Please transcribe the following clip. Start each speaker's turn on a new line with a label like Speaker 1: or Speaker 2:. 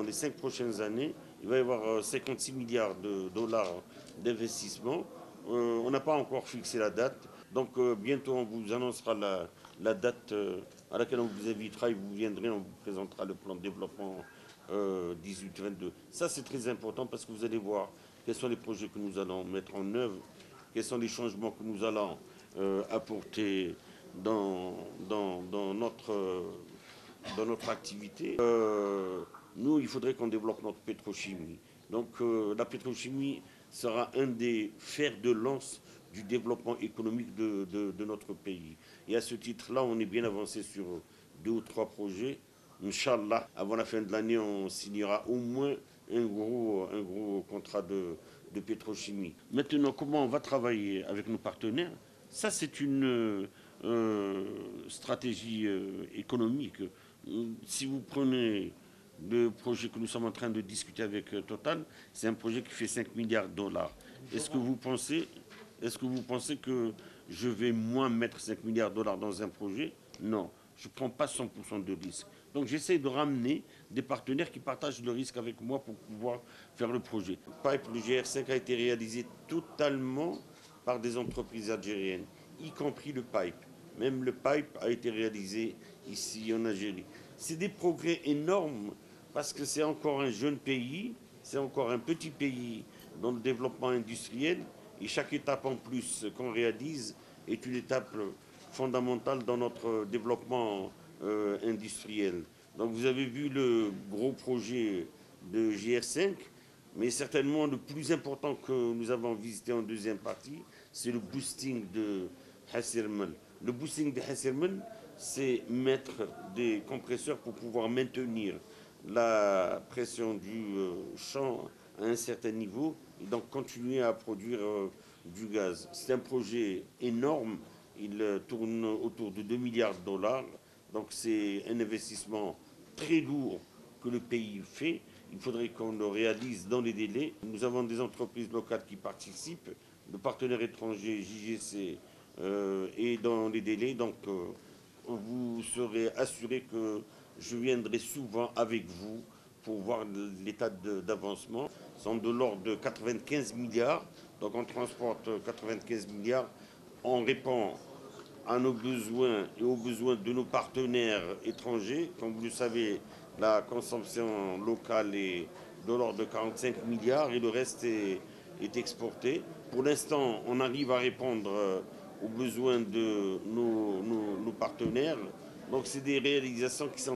Speaker 1: les 5 prochaines années, il va y avoir 56 milliards de dollars d'investissement. On n'a pas encore fixé la date. Donc bientôt on vous annoncera la date à laquelle on vous invitera et vous viendrez, on vous présentera le plan de développement 18-22. Ça c'est très important parce que vous allez voir quels sont les projets que nous allons mettre en œuvre, quels sont les changements que nous allons apporter dans notre activité. Nous, il faudrait qu'on développe notre pétrochimie. Donc la pétrochimie sera un des fers de lance du développement économique de notre pays. Et à ce titre-là, on est bien avancé sur 2 ou 3 projets. Inch'Allah, avant la fin de l'année, on signera au moins un gros contrat de pétrochimie. Maintenant, comment on va travailler avec nos partenaires? Ça, c'est une stratégie économique. Si vous prenez le projet que nous sommes en train de discuter avec Total, c'est un projet qui fait 5 milliards de dollars. Est-ce que vous pensez que je vais moins mettre 5 milliards de dollars dans un projet? Non, je ne prends pas 100% de risque. Donc j'essaie de ramener des partenaires qui partagent le risque avec moi pour pouvoir faire le projet. Le GR5 a été réalisé totalement par des entreprises algériennes, y compris le pipe. Même le pipe a été réalisé ici en Algérie. C'est des progrès énormes parce que c'est encore un jeune pays, c'est encore un petit pays dans le développement industriel et chaque étape en plus qu'on réalise est une étape fondamentale dans notre développement industriel. Donc vous avez vu le gros projet de GR5, mais certainement le plus important que nous avons visité en deuxième partie, c'est le boosting de Hasserman. Le boosting de Hasserman, c'est mettre des compresseurs pour pouvoir maintenir la pression du champ à un certain niveau et donc continuer à produire du gaz. C'est un projet énorme, il tourne autour de 2 milliards de dollars, donc c'est un investissement très lourd que le pays fait. Il faudrait qu'on le réalise dans les délais. Nous avons des entreprises locales qui participent, de partenaires étrangers, JGC, et dans les délais. Donc vous serez assuré que je viendrai souvent avec vous pour voir l'état d'avancement. Ils sont de l'ordre de 95 milliards. Donc on transporte 95 milliards. On répond à nos besoins et aux besoins de nos partenaires étrangers. Comme vous le savez, la consommation locale est de l'ordre de 45 milliards et le reste est exporté. Pour l'instant, on arrive à répondre aux besoins de nos partenaires. Donc c'est des réalisations qui sont